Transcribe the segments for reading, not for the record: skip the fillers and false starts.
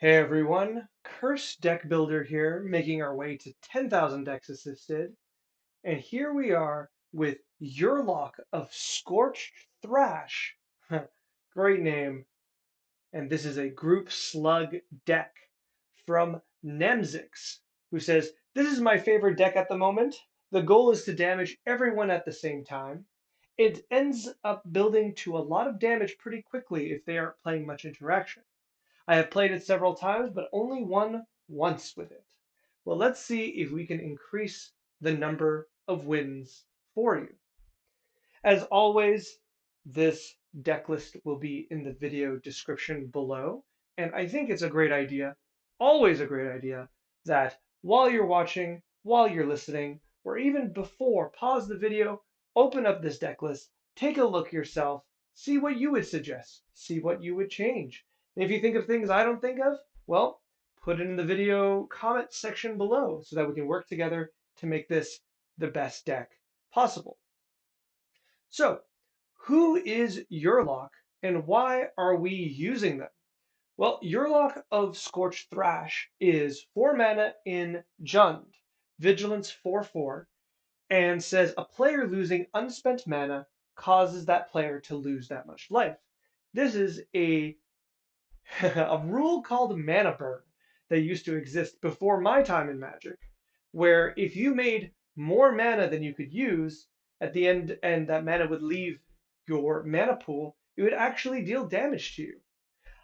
Hey everyone, Curse Deck Builder here, making our way to 10,000 decks assisted. And here we are with Yurlok of Scorch Thrash. Great name. And this is a group slug deck from Nemzix, who says, "This is my favorite deck at the moment. The goal is to damage everyone at the same time. It ends up building to a lot of damage pretty quickly if they aren't playing much interaction. I have played it several times, but only won once with it. Well, let's see if we can increase the number of wins for you. As always, this deck list will be in the video description below, and I think it's a great idea, always a great idea, that while you're watching, while you're listening, or even before, pause the video, open up this deck list, take a look yourself, see what you would suggest, see what you would change. And if you think of things I don't think of, well, put it in the video comment section below so that we can work together to make this the best deck possible. So, who is Yurlok and why are we using them? Well, Yurlok of Scorch Thrash is 4 mana in Jund, Vigilance 4/4, and says a player losing unspent mana causes that player to lose that much life. This is a rule called mana burn that used to exist before my time in Magic, where if you made more mana than you could use at the end and that mana would leave your mana pool, it would actually deal damage to you.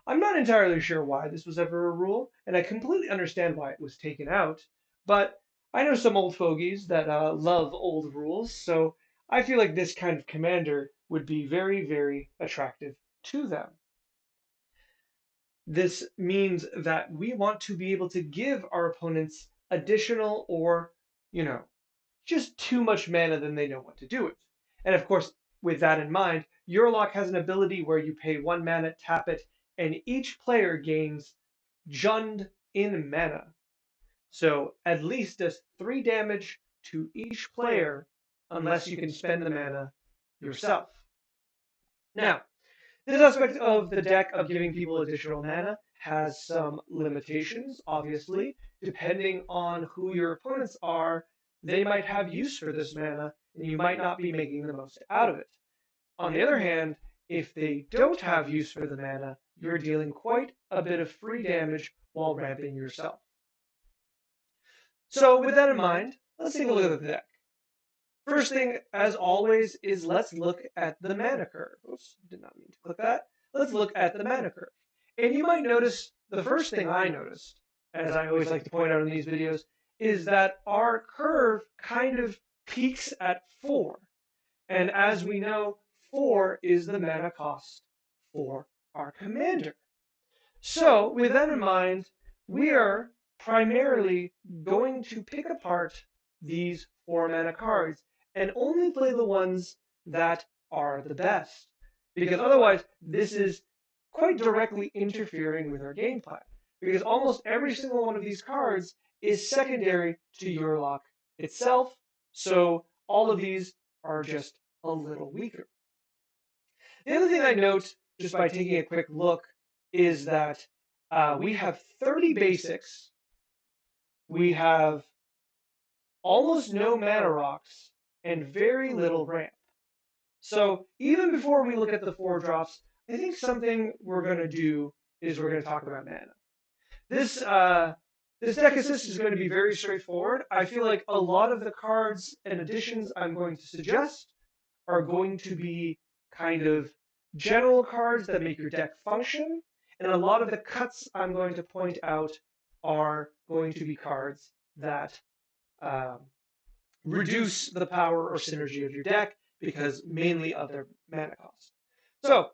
I'm not entirely sure why this was ever a rule, and I completely understand why it was taken out, but I know some old fogies that love old rules, so I feel like this kind of commander would be very, very attractive to them. This means that we want to be able to give our opponents additional or, you know, just too much mana than they know what to do with. And of course, with that in mind, Yurlok has an ability where you pay 1 mana, tap it, and each player gains Jund in mana. So at least does 3 damage to each player unless you can spend the mana yourself. Now, this aspect of the deck of giving people additional mana has some limitations, obviously. Depending on who your opponents are, they might have use for this mana, and you might not be making the most out of it. On the other hand, if they don't have use for the mana, you're dealing quite a bit of free damage while ramping yourself. So with that in mind, let's take a look at the deck. First thing, as always, is let's look at the mana curve. Oops, did not mean to click that. Let's look at the mana curve. And you might notice the first thing I noticed, as I always like to point out in these videos, is that our curve kind of peaks at 4. And as we know, 4 is the mana cost for our commander. So, with that in mind, we are primarily going to pick apart these 4 mana cards and only play the ones that are the best. Because otherwise, this is quite directly interfering with our game plan. Because almost every single one of these cards is secondary to Yurlok itself, so all of these are just a little weaker. The other thing I note, just by taking a quick look, is that we have 30 basics, we have almost no mana rocks, and very little ramp. So even before we look at the 4 drops, I think something we're going to do is we're going to talk about mana. This deck assist is going to be very straightforward. I feel like a lot of the cards and additions I'm going to suggest are going to be kind of general cards that make your deck function, and a lot of the cuts I'm going to point out are going to be cards that reduce the power or synergy of your deck because mainly of their mana cost. So,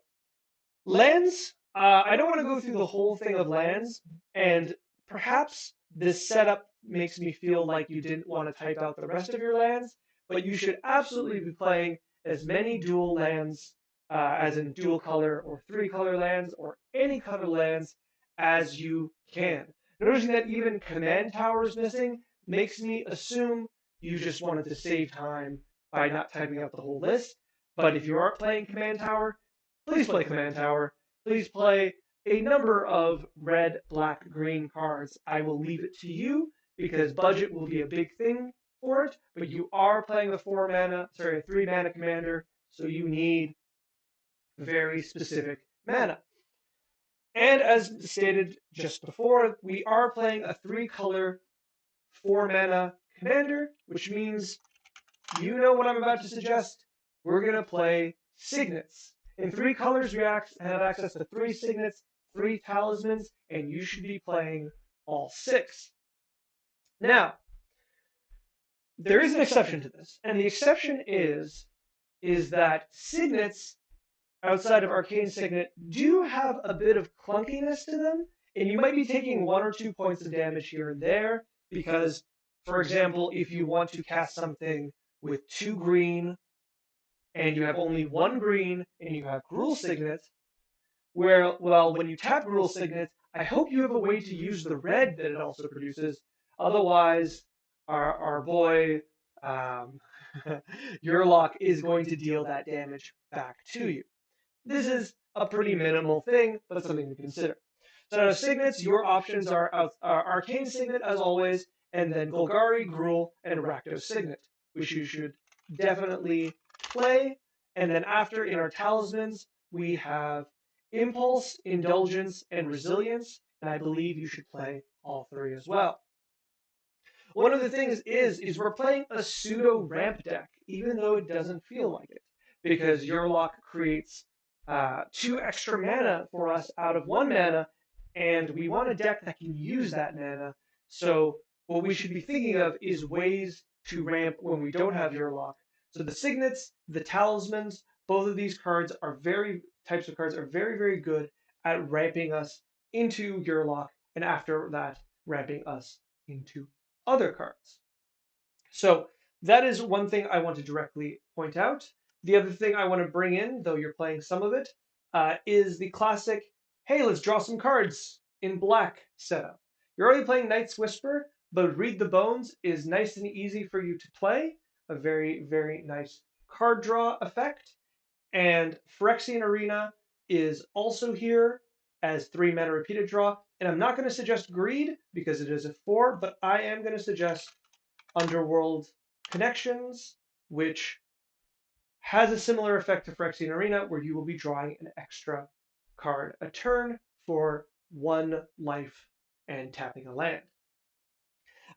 lands, I don't want to go through the whole thing of lands, and perhaps this setup makes me feel like you didn't want to type out the rest of your lands, but you should absolutely be playing as many dual lands, as in dual color or 3-color lands, or any color lands as you can. Noticing that even command tower is missing makes me assume you just wanted to save time by not typing out the whole list. But if you are playing command tower, please play command tower. Please play a number of red, black, green cards. I will leave it to you because budget will be a big thing for it, but you are playing a 3 mana commander, so you need very specific mana. And as stated just before, we are playing a 3-color 4-mana commander, which means you know what I'm about to suggest. We're going to play signets. In 3 colors, we have access to 3 signets, 3 talismans, and you should be playing all 6. Now, there is an exception to this, and the exception is that signets outside of Arcane Signet do have a bit of clunkiness to them, and you might be taking 1 or 2 points of damage here and there, because, for example, if you want to cast something with 2 green, and you have only 1 green, and you have Gruul Signet, when you tap Gruul Signet, I hope you have a way to use the red that it also produces. Otherwise, our boy Yurlok is going to deal that damage back to you. This is a pretty minimal thing, but something to consider. So out of signets, your options are Arcane Signet, as always, and then Golgari, Gruul, and Rakdos Signet, which you should definitely play. And then after, in our talismans, we have Impulse, Indulgence, and Resilience, and I believe you should play all 3 as well. One of the things is we're playing a pseudo ramp deck, even though it doesn't feel like it, because Yurlok creates 2 extra mana for us out of 1 mana, and we want a deck that can use that mana. So what we should be thinking of is ways to ramp when we don't have Yurlok. So the signets, the talismans, both of these cards are very very good at ramping us into Yurlok, and after that, ramping us into other cards. So that is one thing I want to directly point out. The other thing I want to bring in, though you're playing some of it, is the classic, hey, let's draw some cards in black setup. You're already playing Night's Whisper, but Read the Bones is nice and easy for you to play. A very, very nice card draw effect. And Phyrexian Arena is also here as 3 mana repeated draw. And I'm not going to suggest Greed because it is a 4, but I am going to suggest Underworld Connections, which has a similar effect to Phyrexian Arena, where you will be drawing an extra card a turn for 1 life and tapping a land.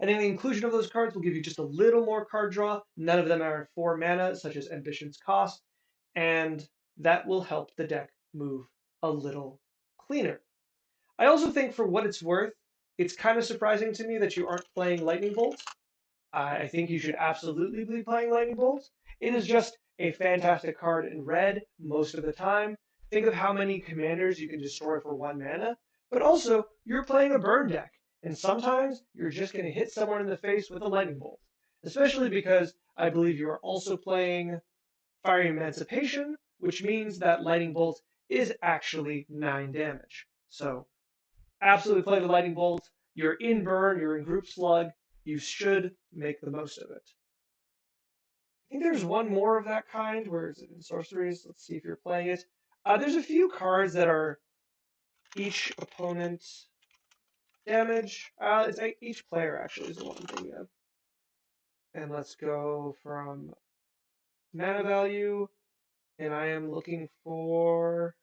I think the inclusion of those cards will give you just a little more card draw. None of them are 4 mana, such as Ambition's Cost, and that will help the deck move a little cleaner. I also think, for what it's worth, it's kind of surprising to me that you aren't playing Lightning Bolt. I think you should absolutely be playing Lightning Bolt. It is just a fantastic card in red most of the time. Think of how many commanders you can destroy for 1 mana, but also you're playing a burn deck, and sometimes you're just going to hit someone in the face with a Lightning Bolt, especially because I believe you are also playing Fiery Emancipation, which means that Lightning Bolt is actually 9 damage. So absolutely play the Lightning Bolt. You're in burn, you're in group slug, you should make the most of it. I think there's one more of that kind. Where is it in sorceries? Let's see if you're playing it. There's a few cards that are each opponent damage. It's each player actually is the one I'm thinking of. And let's go from mana value, and I am looking for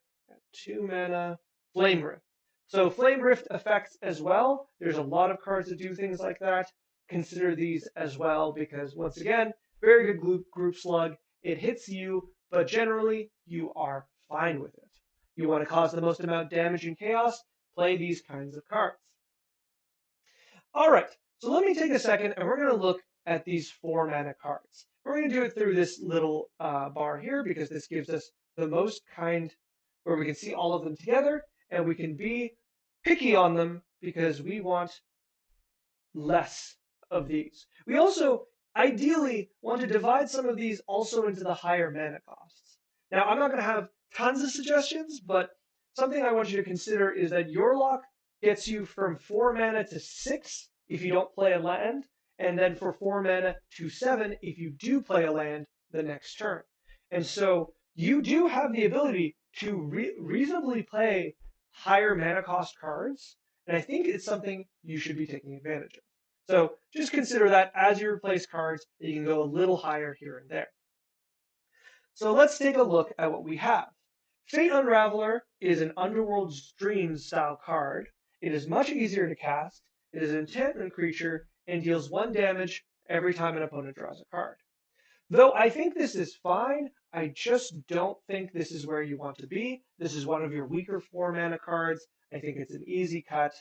2 mana Flame Rift. So Flame Rift effects as well. There's a lot of cards that do things like that. Consider these as well, because once again, very good group slug. It hits you, but generally you are fine with it. You want to cause the most amount of damage and chaos, play these kinds of cards. All right, so let me take a second, and we're going to look at these 4 mana cards. We're going to do it through this little bar here, because this gives us the most kind, where we can see all of them together, and we can be picky on them because we want less of these. We also ideally want to divide some of these also into the higher mana costs. Now, I'm not going to have tons of suggestions, but something I want you to consider is that Yurlok gets you from 4 mana to 6 if you don't play a land, and then for 4 mana to 7 if you do play a land the next turn. And so you do have the ability to reasonably play higher mana cost cards, and I think it's something you should be taking advantage of. So just consider that as you replace cards, you can go a little higher here and there. So let's take a look at what we have. Fate Unraveler is an Underworld Dreams style card. It is much easier to cast. It is an enchantment creature and deals 1 damage every time an opponent draws a card. Though I think this is fine, I just don't think this is where you want to be. This is one of your weaker 4 mana cards. I think it's an easy cut.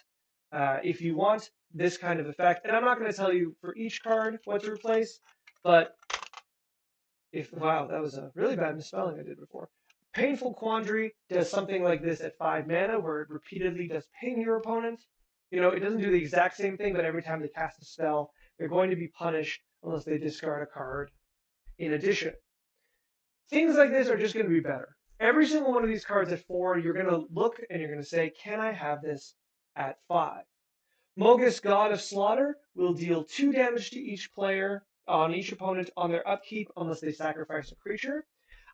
If you want this kind of effect, and I'm not going to tell you for each card what to replace, but wow, that was a really bad misspelling I did before. Painful Quandary does something like this at 5 mana, where it repeatedly does ping your opponent. You know, it doesn't do the exact same thing, but every time they cast a spell, they're going to be punished unless they discard a card in addition. Things like this are just going to be better. Every single one of these cards at 4, you're going to look and you're going to say, can I have this at 5? Mogis, God of Slaughter, will deal 2 damage to each player on each opponent on their upkeep unless they sacrifice a creature.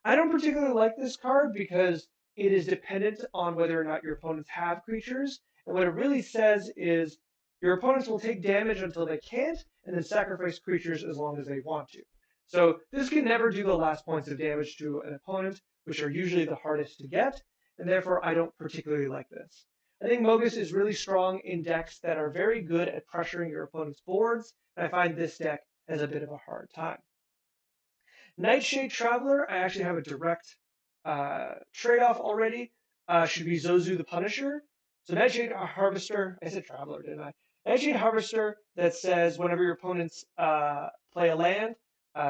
I don't particularly like this card because it is dependent on whether or not your opponents have creatures. And what it really says is your opponents will take damage until they can't, and then sacrifice creatures as long as they want to. So this can never do the last points of damage to an opponent, which are usually the hardest to get, and therefore I don't particularly like this. I think Mogis is really strong in decks that are very good at pressuring your opponent's boards, and I find this deck has a bit of a hard time. Nightshade Traveler, I actually have a direct trade-off already. Should be Zozu the Punisher. So Nightshade Harvester, I said Traveler, didn't I? Nightshade Harvester that says whenever your opponents play a land,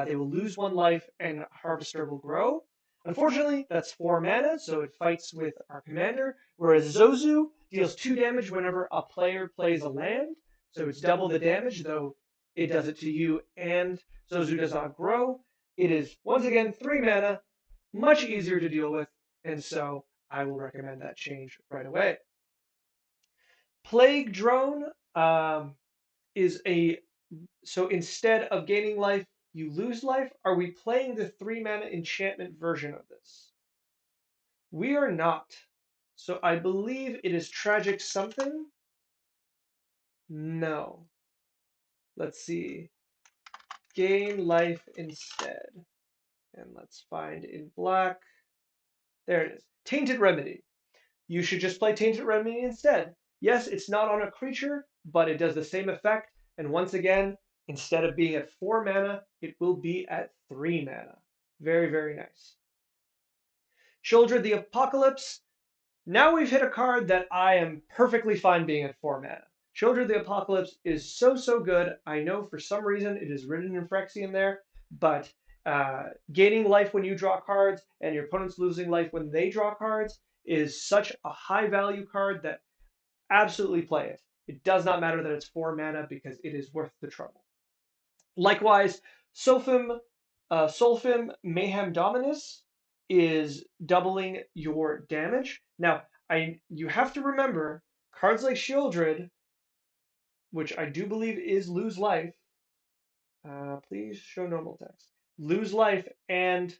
they will lose 1 life and Harvester will grow. Unfortunately, that's 4 mana, so it fights with our commander, whereas Zozu deals 2 damage whenever a player plays a land, so it's double the damage, though it does it to you and Zozu does not grow. It is, once again, 3 mana, much easier to deal with, and so I will recommend that change right away. Plague Drone is so instead of gaining life, you lose life. Are we playing the 3 mana enchantment version of this? We are not. So I believe it is Tragic something. No. Let's see. Gain life instead. And let's find in black. There it is. Tainted Remedy. You should just play Tainted Remedy instead. Yes, it's not on a creature, but it does the same effect. And once again, instead of being at 4 mana, it will be at 3 mana. Very, very nice. Children of the Apocalypse. Now we've hit a card that I am perfectly fine being at 4 mana. Children of the Apocalypse is so, so good. I know for some reason it is written in Phyrexian there, but gaining life when you draw cards and your opponents losing life when they draw cards is such a high value card that absolutely play it. It does not matter that it's 4 mana because it is worth the trouble. Likewise, Solfim Mayhem Dominus is doubling your damage. Now, you have to remember cards like Shieldred, which I do believe is lose life. Please show normal text. Lose life and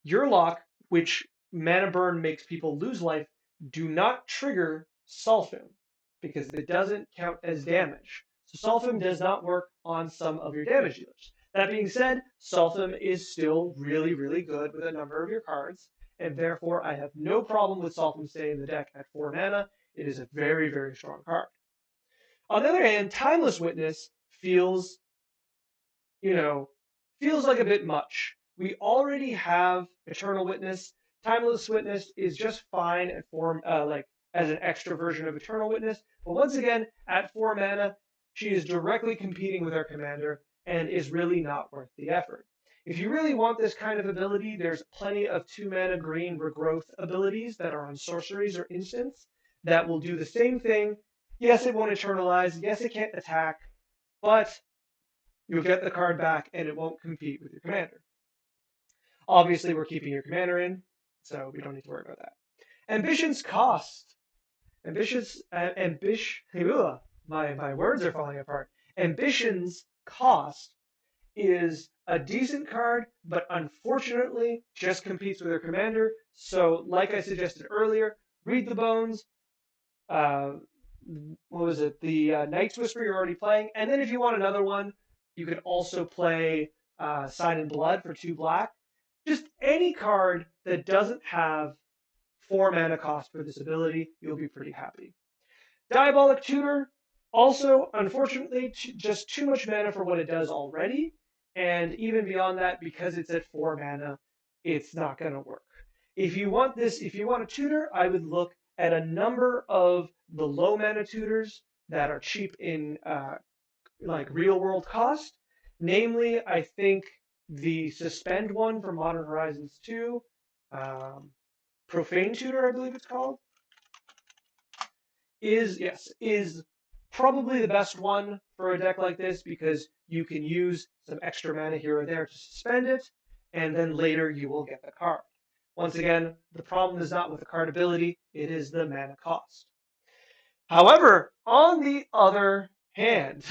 Yurlok, which mana burn makes people lose life, do not trigger Solfim because it doesn't count as damage. So Solfim does not work on some of your damage dealers. That being said, Solfim is still really, really good with a number of your cards, and therefore I have no problem with Solfim staying in the deck at 4 mana. It is a very, very strong card. On the other hand, Timeless Witness feels like a bit much. We already have Eternal Witness. Timeless Witness is just fine at 4, as an extra version of Eternal Witness. But once again, at 4 mana, she is directly competing with our commander and is really not worth the effort. If you really want this kind of ability, there's plenty of 2 mana green regrowth abilities that are on sorceries or instants that will do the same thing. Yes, it won't eternalize. Yes, it can't attack, but you'll get the card back and it won't compete with your commander. Obviously, we're keeping your commander in, so we don't need to worry about that. Ambition's cost. My words are falling apart. Ambition's cost is a decent card, but unfortunately just competes with your commander. So, like I suggested earlier, Read the Bones, uh, what was it? The Night's Whisper you're already playing, and then if you want another one, you could also play Sign in Blood for 2 black. Just any card that doesn't have 4 mana cost for this ability, you'll be pretty happy. Diabolic Tutor, also, unfortunately, just too much mana for what it does already, and even beyond that, because it's at 4 mana, it's not going to work. If you want a tutor, I would look at a number of the low mana tutors that are cheap in like real world cost. Namely, I think the Suspend one from Modern Horizons 2, um, Profane Tutor, I believe it's called, is probably the best one for a deck like this because you can use some extra mana here or there to suspend it, and then later you will get the card. Once again, the problem is not with the card ability, it is the mana cost. However, on the other hand,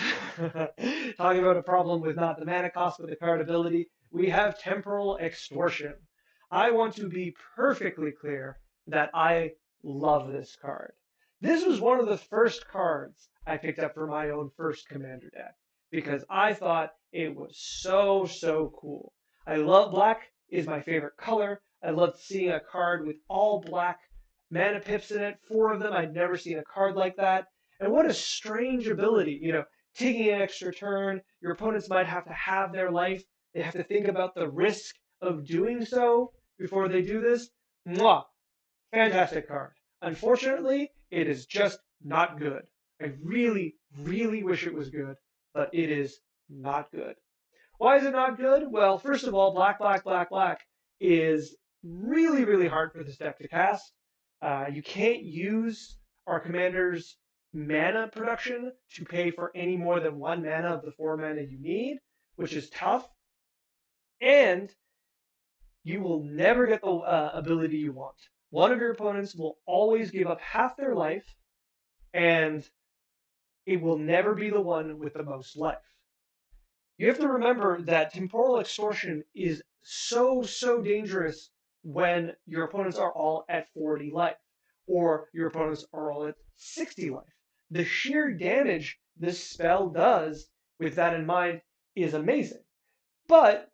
talking about a problem with not the mana cost but the card ability, we have Temporal Extortion. I want to be perfectly clear that I love this card. This was one of the first cards I picked up for my own first commander deck because I thought it was so cool. I love black is my favorite color. I loved seeing a card with all black mana pips in it, 4 of them. I'd never seen a card like that. And what a strange ability, taking an extra turn. Your opponents might have their life. They have to think about the risk of doing so before they do this. Mwah! Fantastic card. Unfortunately, it is just not good. I really wish it was good, but it is not good. Why is it not good? Well, first of all, black is really hard for this deck to cast. You can't use our commander's mana production to pay for any more than 1 mana of the 4 mana you need, which is tough. And you will never get the ability you want. One of your opponents will always give up half their life, and it will never be the one with the most life. You have to remember that Temporal Extortion is so dangerous when your opponents are all at 40 life, or your opponents are all at 60 life. The sheer damage this spell does, with that in mind, is amazing. But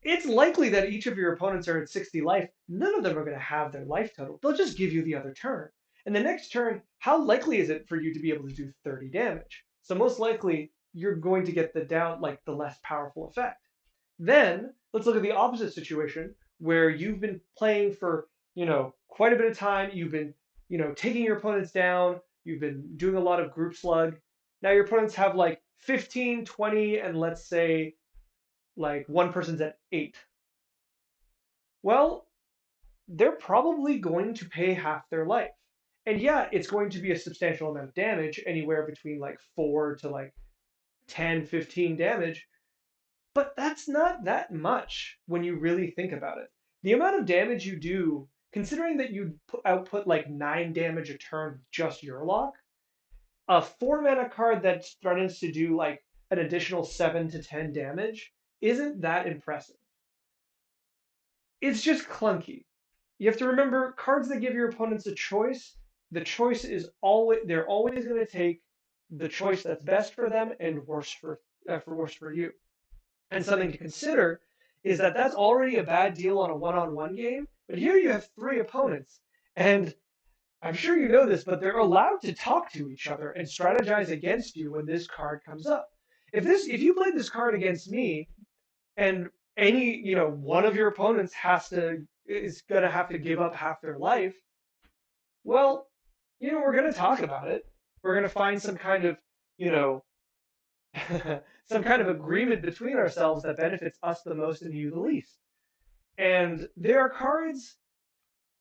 it's likely that each of your opponents are at 60 life. None of them are going to have their life total. They'll just give you the other turn. And the next turn, how likely is it for you to be able to do 30 damage? So most likely, you're going to get the less powerful effect. Then, let's look at the opposite situation where you've been playing for, quite a bit of time. You've been, taking your opponents down. You've been doing a lot of group slug. Now your opponents have like 15, 20, and let's say like one person's at 8. Well, they're probably going to pay half their life. And yeah, it's going to be a substantial amount of damage, anywhere between like 4 to like 10, 15 damage, but that's not that much when you really think about it. The amount of damage you do, considering that you output like 9 damage a turn with just Yurlok, a 4 mana card that threatens to do like an additional 7 to 10 damage isn't that impressive. It's just clunky. You have to remember cards that give your opponents a choice. The choice is they're always going to take the choice that's best for them and worse for you. And something to consider is that that's already a bad deal on a one-on-one game. But here you have 3 opponents, and I'm sure you know this, but they're allowed to talk to each other and strategize against you when this card comes up. If you played this card against me, and one of your opponents is gonna have to give up half their life, well, we're gonna talk about it. We're gonna find some kind of you know some kind of agreement between ourselves that benefits us the most and you the least. And there are cards.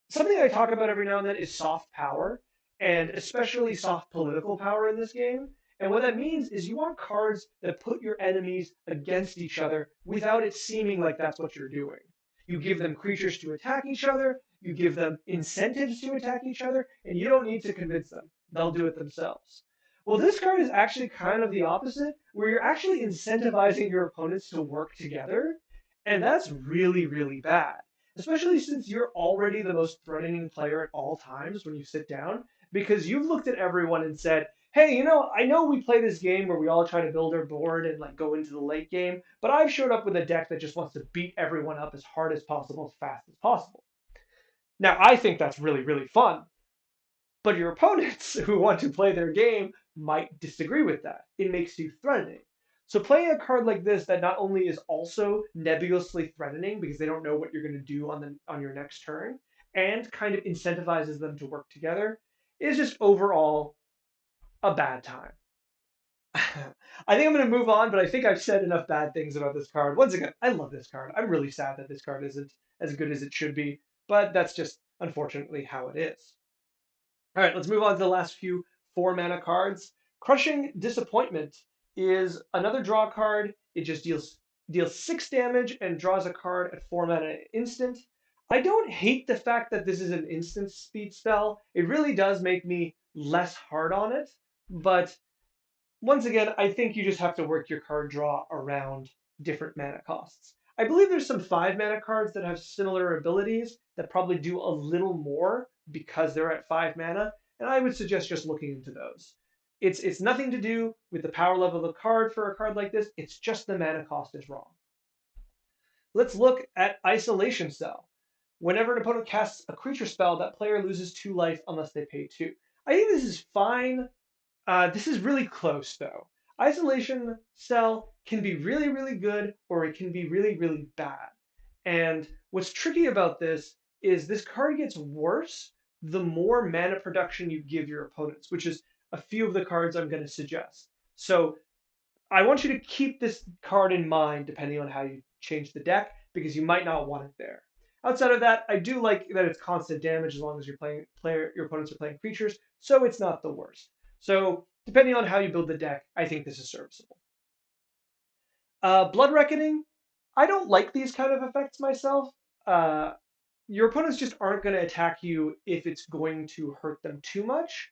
Something I talk about every now and then is soft power, and especially soft political power in this game. And what that means is you want cards that put your enemies against each other without it seeming like that's what you're doing. You give them creatures to attack each other, you give them incentives to attack each other, and you don't need to convince them. They'll do it themselves. Well, this card is actually kind of the opposite, where you're actually incentivizing your opponents to work together, and that's really bad. especially since you're already the most threatening player at all times when you sit down, because you've looked at everyone and said, hey, I know we play this game where we all try to build our board and like go into the late game, but I've showed up with a deck that just wants to beat everyone up as hard as possible, as fast as possible. Now, I think that's really, really fun, but your opponents who want to play their game might disagree with that. It makes you threatening. So playing a card like this that not only is also nebulously threatening because they don't know what you're going to do on your next turn, and kind of incentivizes them to work together, is just overall a bad time. I think I'm going to move on, but I think I've said enough bad things about this card. Once again, I love this card. I'm really sad that this card isn't as good as it should be, but that's just unfortunately how it is. All right, let's move on to the last few 4 mana cards. Crushing Disappointment is another draw card. It just deals 6 damage and draws a card at 4 mana instant. I don't hate the fact that this is an instant speed spell. It really does make me less hard on it, but once again, I think you just have to work your card draw around different mana costs. I believe there's some 5 mana cards that have similar abilities that probably do a little more because they're at 5 mana, and I would suggest just looking into those. It's nothing to do with the power level of the card for a card like this, it's just the mana cost is wrong. Let's look at Isolation Cell. Whenever an opponent casts a creature spell, that player loses 2 life unless they pay 2. I think this is fine. This is really close, though. Isolation Cell can be really, really good, or it can be really, really bad. And what's tricky about this card gets worse the more mana production you give your opponents, which is a few of the cards I'm going to suggest. So I want you to keep this card in mind depending on how you change the deck, because you might not want it there. Outside of that, I do like that it's constant damage as long as your opponents are playing creatures, so it's not the worst. So depending on how you build the deck, I think this is serviceable. Blood Reckoning, I don't like these kind of effects myself. Uh, your opponents just aren't going to attack you if it's going to hurt them too much,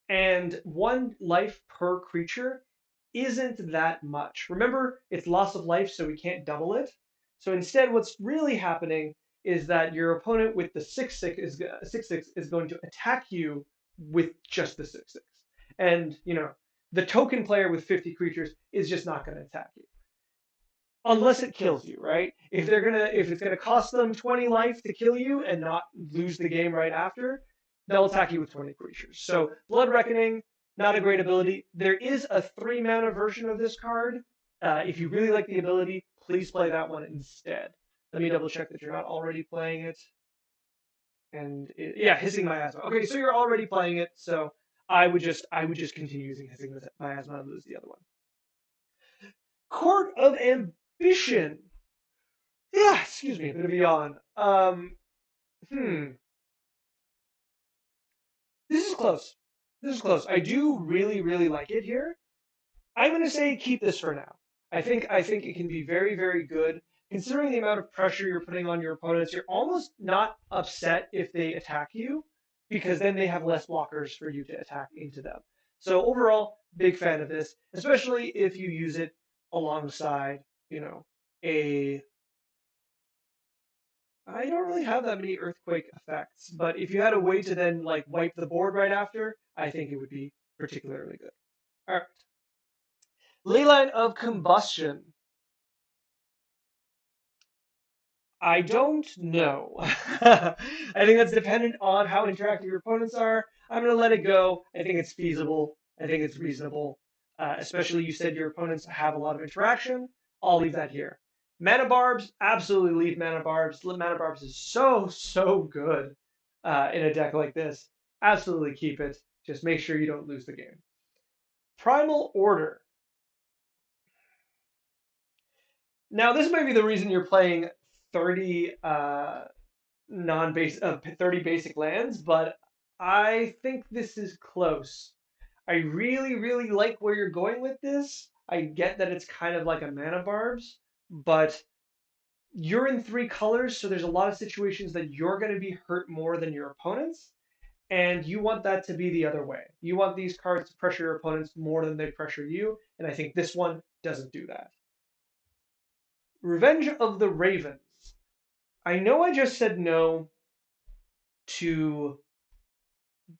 and 1 life per creature isn't that much. Remember, it's loss of life, so we can't double it. So instead, what's really happening is that your opponent with the 6/6 is going to attack you with just the 6/6, and the token player with 50 creatures is just not going to attack you unless it kills you, right? If it's gonna cost them 20 life to kill you and not lose the game right after, they'll attack you with 20 creatures. So Blood Reckoning, not a great ability. There is a 3 mana version of this card. If you really like the ability, please play that one instead. Let me double check that you're not already playing it. And yeah, Hissing Miasma. Okay, so you're already playing it, so I would just continue using Hissing Miasma and lose the other one. Court of Ambition. Yeah, excuse me, a bit of a yawn. Hmm. This is close. This is close. I do really, really like it here. I'm gonna say keep this for now. I think it can be very, very good. Considering the amount of pressure you're putting on your opponents, you're almost not upset if they attack you, because then they have less blockers for you to attack into them. So overall, big fan of this, especially if you use it alongside, a I don't really have that many earthquake effects, but if you had a way to then like wipe the board right after, I think it would be particularly good. All right. Leyline of Combustion. I don't know. I think that's dependent on how interactive your opponents are. I'm going to let it go. I think it's feasible. I think it's reasonable. Especially you said your opponents have a lot of interaction. I'll leave that here. Mana Barbs, absolutely leave Mana Barbs. Mana Barbs is so, so good in a deck like this. Absolutely keep it. Just make sure you don't lose the game. Primal Order. Now, this might be the reason you're playing 30 30 basic lands, but I think this is close. I really, really like where you're going with this. I get that it's kind of like a Mana Barbs, but you're in 3 colors, so there's a lot of situations that you're going to be hurt more than your opponents, and you want that to be the other way. You want these cards to pressure your opponents more than they pressure you, and I think this one doesn't do that. Revenge of the Ravens. I know I just said no to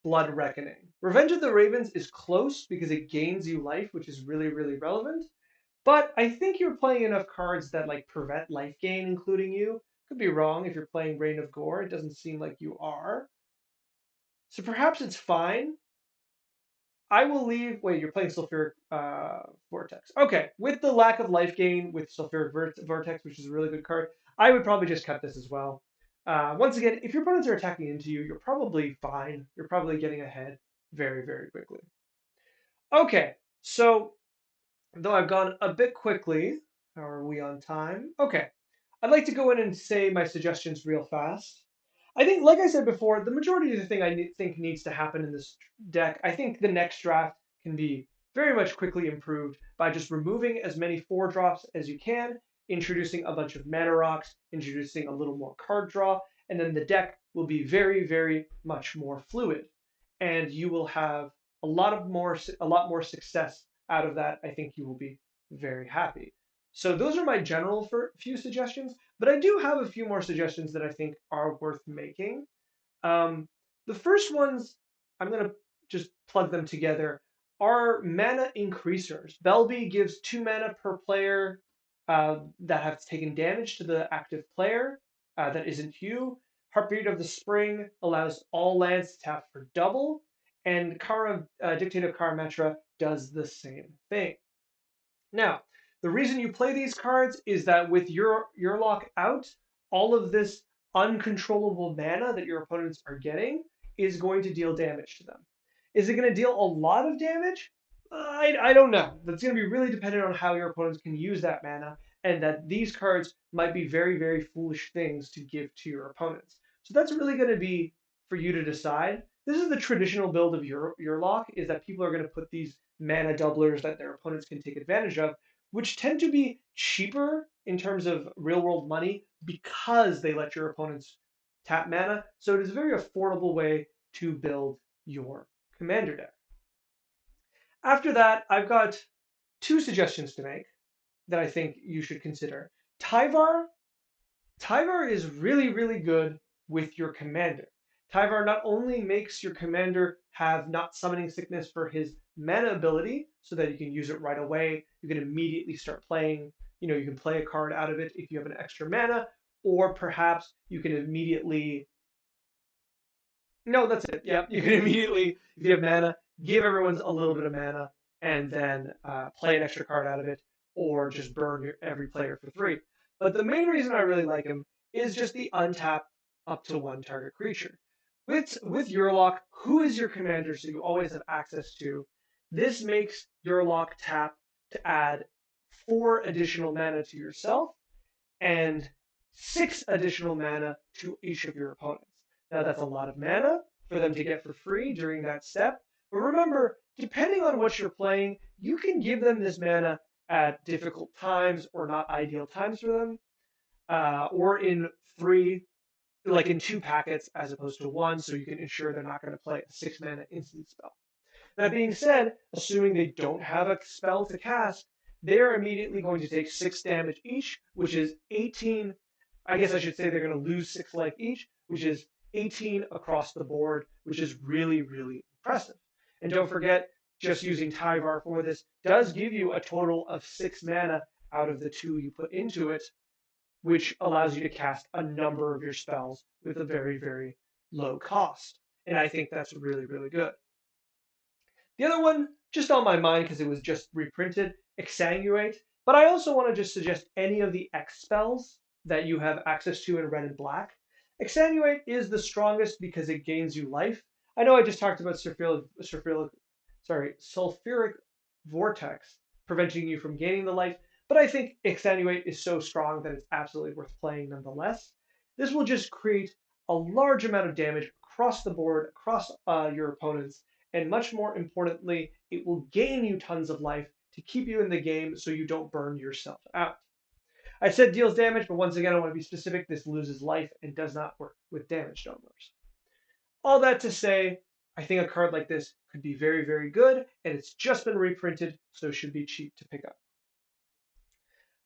Blood Reckoning. Revenge of the Ravens is close because it gains you life, which is really, really relevant. But I think you're playing enough cards that like prevent life gain, including you. Could be wrong if you're playing Reign of Gore. It doesn't seem like you are. So perhaps it's fine. I will leave. Wait, you're playing Sulfuric Vortex. Okay, with the lack of life gain with Vortex, which is a really good card, I would probably just cut this as well. Once again, if your opponents are attacking into you, you're probably fine. You're probably getting ahead very, very quickly. Okay, so though I've gone a bit quickly, how are we on time? Okay, I'd like to go in and say my suggestions real fast. I think, like I said before, the majority of the thing think needs to happen in this deck. I think the next draft can be very much quickly improved by just removing as many 4-drops as you can, introducing a bunch of mana rocks, introducing a little more card draw, and then the deck will be very, very much more fluid, and you will have a lot more success out of that. I think you will be very happy. So those are my general few suggestions, but I do have a few more suggestions that I think are worth making. Um, the first ones, I'm going to just plug them together, are mana increasers. Belby gives 2 mana per player that have taken damage to the active player that isn't you. Heartbeat of the Spring allows all lands to tap for double, and Dictate of Karametra does the same thing. Now, the reason you play these cards is that with your Yurlok out, all of this uncontrollable mana that your opponents are getting is going to deal damage to them. Is it going to deal a lot of damage? I don't know. That's going to be really dependent on how your opponents can use that mana, and that these cards might be very, very foolish things to give to your opponents. So that's really going to be for you to decide. This is the traditional build of Yurlok, is that people are going to put these mana doublers that their opponents can take advantage of, which tend to be cheaper in terms of real world money because they let your opponents tap mana. So it is a very affordable way to build your commander deck. After that, I've got 2 suggestions to make that I think you should consider. Tyvar. Tyvar is really, really good with your commander. Tyvar not only makes your commander have not summoning sickness for his mana ability, so that you can use it right away. You can immediately start playing, you can play a card out of it if you have an extra mana, or perhaps you can immediately. No, that's it. Yeah, you can immediately, if you have mana, give everyone's a little bit of mana, and then play an extra card out of it, or just burn every player for 3. But the main reason I really like him is just the untap up to 1 target creature. With Yurlok, who is your commander, so you always have access to. This makes Yurlok tap to add 4 additional mana to yourself, and 6 additional mana to each of your opponents. Now that's a lot of mana for them to get for free during that step. But remember, depending on what you're playing, you can give them this mana at difficult times or not ideal times for them, or in 3, like in 2 packets as opposed to 1, so you can ensure they're not going to play a 6 mana instant spell. That being said, assuming they don't have a spell to cast, they're immediately going to take 6 damage each, which is 18. I guess I should say they're going to lose 6 life each, which is 18 across the board, which is really, really impressive. And don't forget, just using Tyvar for this does give you a total of 6 mana out of the 2 you put into it, which allows you to cast a number of your spells with a very, very low cost. And I think that's really, really good. The other one, just on my mind because it was just reprinted, Exsanguinate. But I also want to just suggest any of the X spells that you have access to in red and black. Exsanguinate is the strongest because it gains you life. I know I just talked about sulfuric vortex preventing you from gaining the life, but I think Exsanguinate is so strong that it's absolutely worth playing nonetheless. This will just create a large amount of damage across the board, across your opponents, and much more importantly, it will gain you tons of life to keep you in the game so you don't burn yourself out. I said deals damage, but once again, I want to be specific. This loses life and does not work with damage donors. All that to say, I think a card like this could be very, very good, and it's just been reprinted, so it should be cheap to pick up.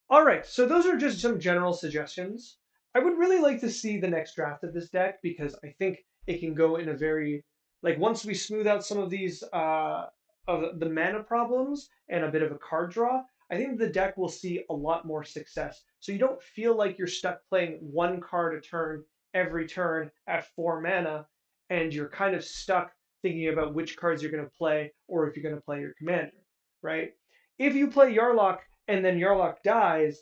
All right, so those are just some general suggestions. I would really like to see the next draft of this deck because I think it can go in a very like once we smooth out some of these of the mana problems and a bit of a card draw, I think the deck will see a lot more success. So you don't feel like you're stuck playing one card a turn every turn at 4 mana, and you're kind of stuck thinking about which cards you're going to play or if you're going to play your commander, right? If you play Yarlock and then Yarlock dies,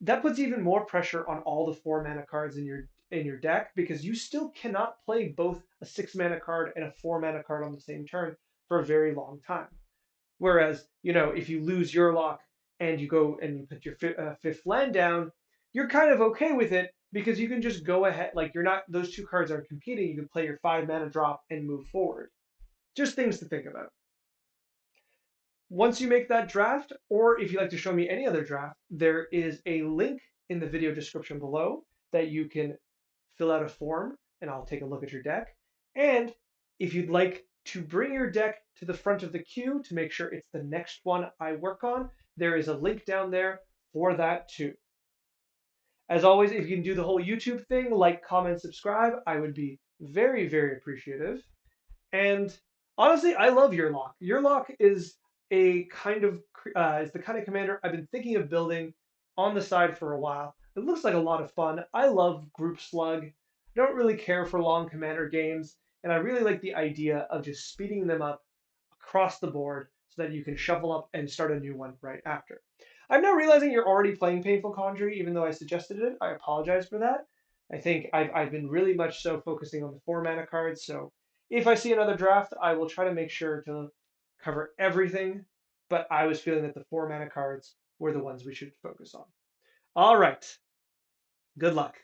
that puts even more pressure on all the 4 mana cards in your deck because you still cannot play both a 6 mana card and a 4 mana card on the same turn for a very long time. Whereas, if you lose your lock and you go and you put your fifth land down, you're kind of okay with it because you can just go ahead. Like you're not; those two cards aren't competing. You can play your 5 mana drop and move forward. Just things to think about. Once you make that draft, or if you'd like to show me any other draft, there is a link in the video description below that you can fill out a form and I'll take a look at your deck. And if you'd like to bring your deck to the front of the queue to make sure it's the next one I work on, there is a link down there for that too. As always, if you can do the whole YouTube thing, like, comment, subscribe, I would be very, very appreciative. And honestly, I love Yurlok. Yurlok is the kind of commander I've been thinking of building on the side for a while. It looks like a lot of fun. I love group Slug. I don't really care for long commander games, and I really like the idea of just speeding them up across the board so that you can shuffle up and start a new one right after. I'm now realizing you're already playing Painful Conjuring, even though I suggested it. I apologize for that. I think I've been really much so focusing on the 4 mana cards, so if I see another draft, I will try to make sure to cover everything, but I was feeling that the 4 mana cards were the ones we should focus on. All right. Good luck.